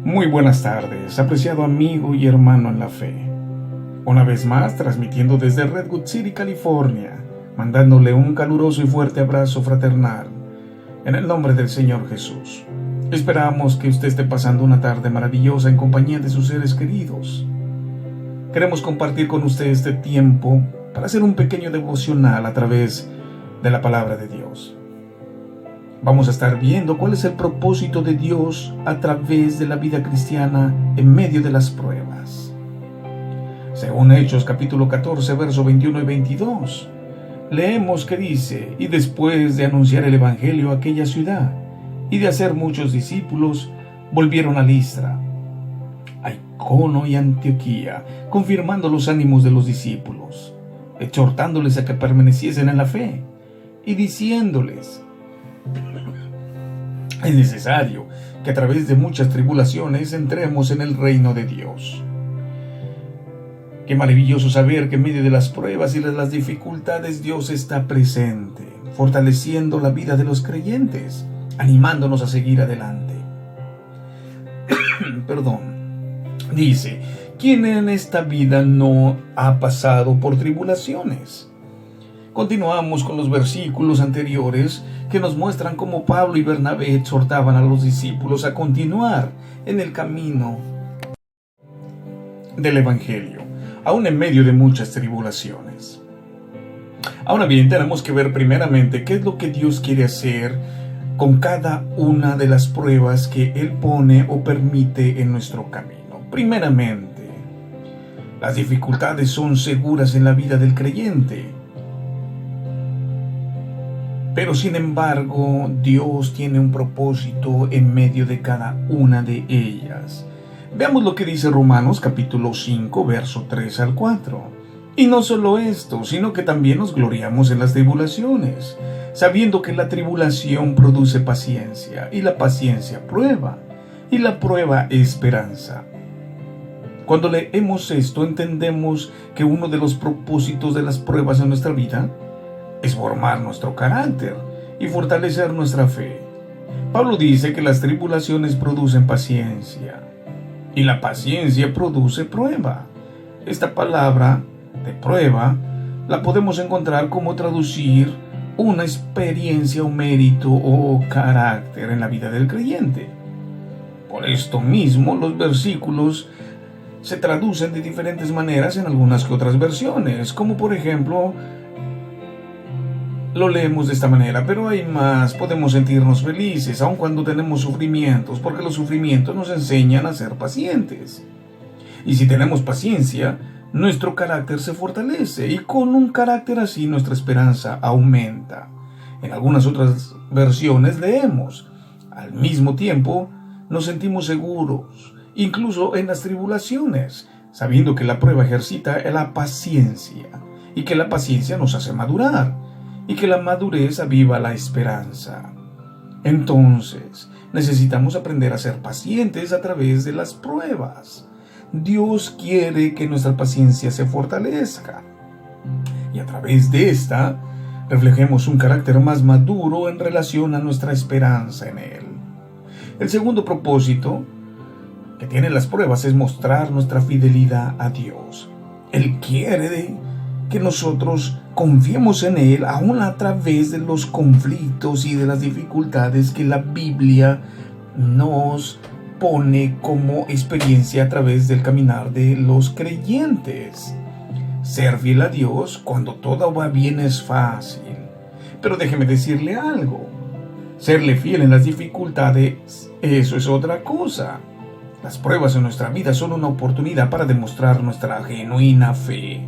Muy buenas tardes, apreciado amigo y hermano en la fe. Una vez más, transmitiendo desde Redwood City, California, mandándole un caluroso y fuerte abrazo fraternal, en el nombre del Señor Jesús. Esperamos que usted esté pasando una tarde maravillosa en compañía de sus seres queridos. Queremos compartir con usted este tiempo para hacer un pequeño devocional a través de la palabra de Dios. Vamos a estar viendo cuál es el propósito de Dios a través de la vida cristiana en medio de las pruebas. Según Hechos capítulo 14, versos 21 y 22, leemos que dice: y después de anunciar el evangelio a aquella ciudad y de hacer muchos discípulos, volvieron a Listra, a Iconio y Antioquía, confirmando los ánimos de los discípulos, exhortándoles a que permaneciesen en la fe y diciéndoles: es necesario que a través de muchas tribulaciones entremos en el reino de Dios. Qué maravilloso saber que en medio de las pruebas y de las dificultades Dios está presente, fortaleciendo la vida de los creyentes, animándonos a seguir adelante. Dice: ¿quién en esta vida no ha pasado por tribulaciones? Continuamos con los versículos anteriores que nos muestran cómo Pablo y Bernabé exhortaban a los discípulos a continuar en el camino del Evangelio, aún en medio de muchas tribulaciones. Ahora bien, tenemos que ver primeramente qué es lo que Dios quiere hacer con cada una de las pruebas que Él pone o permite en nuestro camino. Primeramente, las dificultades son seguras en la vida del creyente. Pero sin embargo, Dios tiene un propósito en medio de cada una de ellas. Veamos lo que dice Romanos capítulo 5, verso 3 al 4. Y no solo esto, sino que también nos gloriamos en las tribulaciones, sabiendo que la tribulación produce paciencia, y la paciencia prueba, y la prueba esperanza. Cuando leemos esto, entendemos que uno de los propósitos de las pruebas en nuestra vida es formar nuestro carácter y fortalecer nuestra fe. Pablo dice que las tribulaciones producen paciencia y la paciencia produce prueba. Esta palabra de prueba la podemos encontrar como traducir una experiencia o mérito o carácter en la vida del creyente. Por esto mismo los versículos se traducen de diferentes maneras en algunas que otras versiones, como por ejemplo lo leemos de esta manera: pero hay más, podemos sentirnos felices aun cuando tenemos sufrimientos, porque los sufrimientos nos enseñan a ser pacientes. Y si tenemos paciencia, nuestro carácter se fortalece, y con un carácter así nuestra esperanza aumenta. En algunas otras versiones leemos: al mismo tiempo nos sentimos seguros, incluso en las tribulaciones, sabiendo que la prueba ejercita la paciencia, y que la paciencia nos hace madurar, y que la madurez aviva la esperanza. Entonces, necesitamos aprender a ser pacientes a través de las pruebas. Dios quiere que nuestra paciencia se fortalezca, y a través de esta, reflejemos un carácter más maduro en relación a nuestra esperanza en Él. El segundo propósito que tienen las pruebas es mostrar nuestra fidelidad a Dios. Él quiere que nosotros confiemos en Él aún a través de los conflictos y de las dificultades que la Biblia nos pone como experiencia a través del caminar de los creyentes. Ser fiel a Dios cuando todo va bien es fácil, pero déjeme decirle algo: serle fiel en las dificultades, eso es otra cosa. Las pruebas en nuestra vida son una oportunidad para demostrar nuestra genuina fe.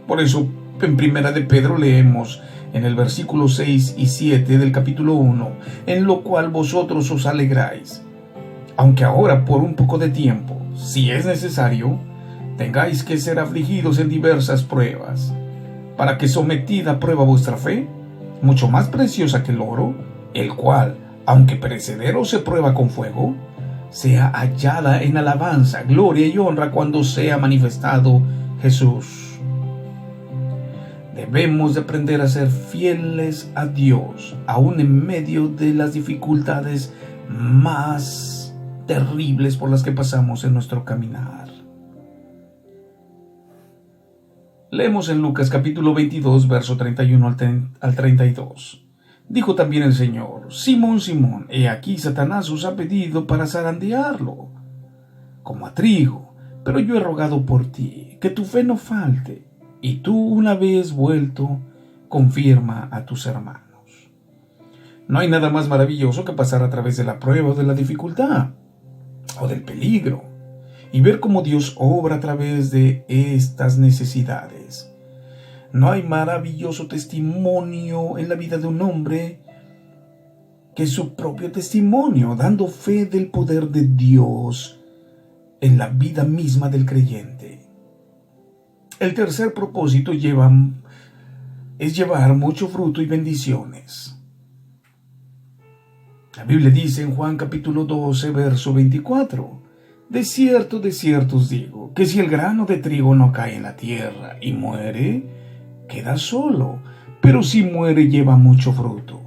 Por eso, en Primera de Pedro leemos en el versículo 6 y 7 del capítulo 1: en lo cual vosotros os alegráis, aunque ahora por un poco de tiempo, si es necesario, tengáis que ser afligidos en diversas pruebas, para que sometida a prueba vuestra fe, mucho más preciosa que el oro, el cual, aunque perecedero se prueba con fuego, sea hallada en alabanza, gloria y honra cuando sea manifestado Jesús. Debemos de aprender a ser fieles a Dios, aún en medio de las dificultades más terribles por las que pasamos en nuestro caminar. Leemos en Lucas capítulo 22, verso 31 al 32. Dijo también el Señor: Simón, Simón, he aquí Satanás os ha pedido para zarandearlo, como a trigo, pero yo he rogado por ti, que tu fe no falte, y tú, una vez vuelto, confirma a tus hermanos. No hay nada más maravilloso que pasar a través de la prueba o de la dificultad, o del peligro, y ver cómo Dios obra a través de estas necesidades. No hay maravilloso testimonio en la vida de un hombre que su propio testimonio, dando fe del poder de Dios en la vida misma del creyente. El tercer propósito es llevar mucho fruto y bendiciones. La Biblia dice en Juan capítulo 12, verso 24: de cierto os digo, que si el grano de trigo no cae en la tierra y muere, queda solo, pero si muere lleva mucho fruto.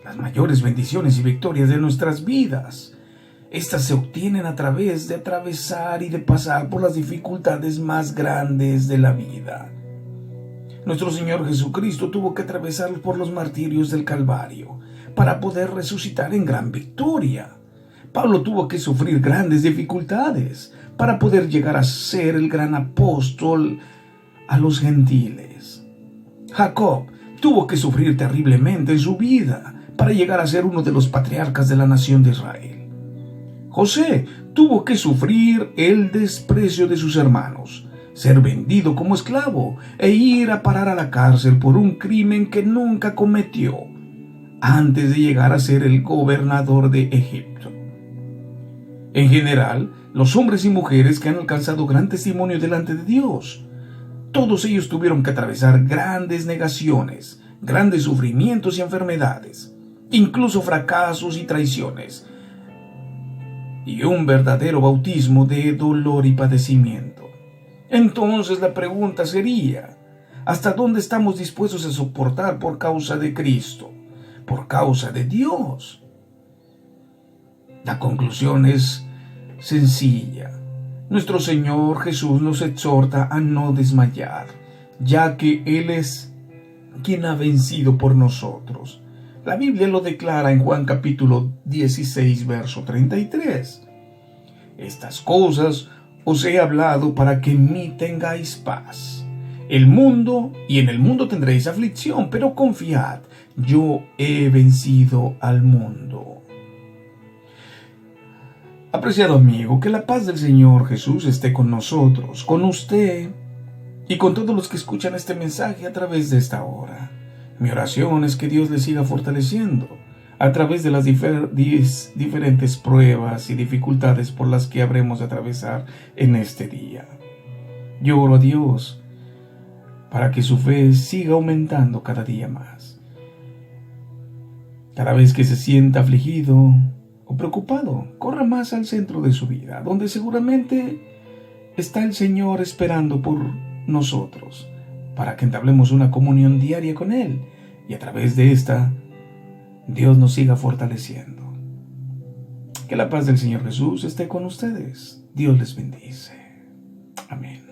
Las mayores bendiciones y victorias de nuestras vidas, estas se obtienen a través de atravesar y de pasar por las dificultades más grandes de la vida. Nuestro Señor Jesucristo tuvo que atravesar por los martirios del Calvario para poder resucitar en gran victoria. Pablo tuvo que sufrir grandes dificultades para poder llegar a ser el gran apóstol a los gentiles. Jacob tuvo que sufrir terriblemente en su vida para llegar a ser uno de los patriarcas de la nación de Israel. José tuvo que sufrir el desprecio de sus hermanos, ser vendido como esclavo e ir a parar a la cárcel por un crimen que nunca cometió, antes de llegar a ser el gobernador de Egipto. En general, los hombres y mujeres que han alcanzado gran testimonio delante de Dios, todos ellos tuvieron que atravesar grandes negaciones, grandes sufrimientos y enfermedades, incluso fracasos y traiciones, y un verdadero bautismo de dolor y padecimiento. Entonces la pregunta sería: ¿hasta dónde estamos dispuestos a soportar por causa de Cristo, por causa de Dios? La conclusión es sencilla. Nuestro Señor Jesús nos exhorta a no desmayar, ya que Él es quien ha vencido por nosotros. La Biblia lo declara en Juan capítulo 16, verso 33. Estas cosas os he hablado para que en mí tengáis paz. En el mundo tendréis aflicción, pero confiad, yo he vencido al mundo. Apreciado amigo, que la paz del Señor Jesús esté con nosotros, con usted y con todos los que escuchan este mensaje a través de esta hora. Mi oración es que Dios les siga fortaleciendo a través de las diferentes pruebas y dificultades por las que habremos de atravesar en este día. Yo oro a Dios para que su fe siga aumentando cada día más. Cada vez que se sienta afligido o preocupado, corra más al centro de su vida, donde seguramente está el Señor esperando por nosotros, para que entablemos una comunión diaria con Él, y a través de esta, Dios nos siga fortaleciendo. Que la paz del Señor Jesús esté con ustedes. Dios les bendice. Amén.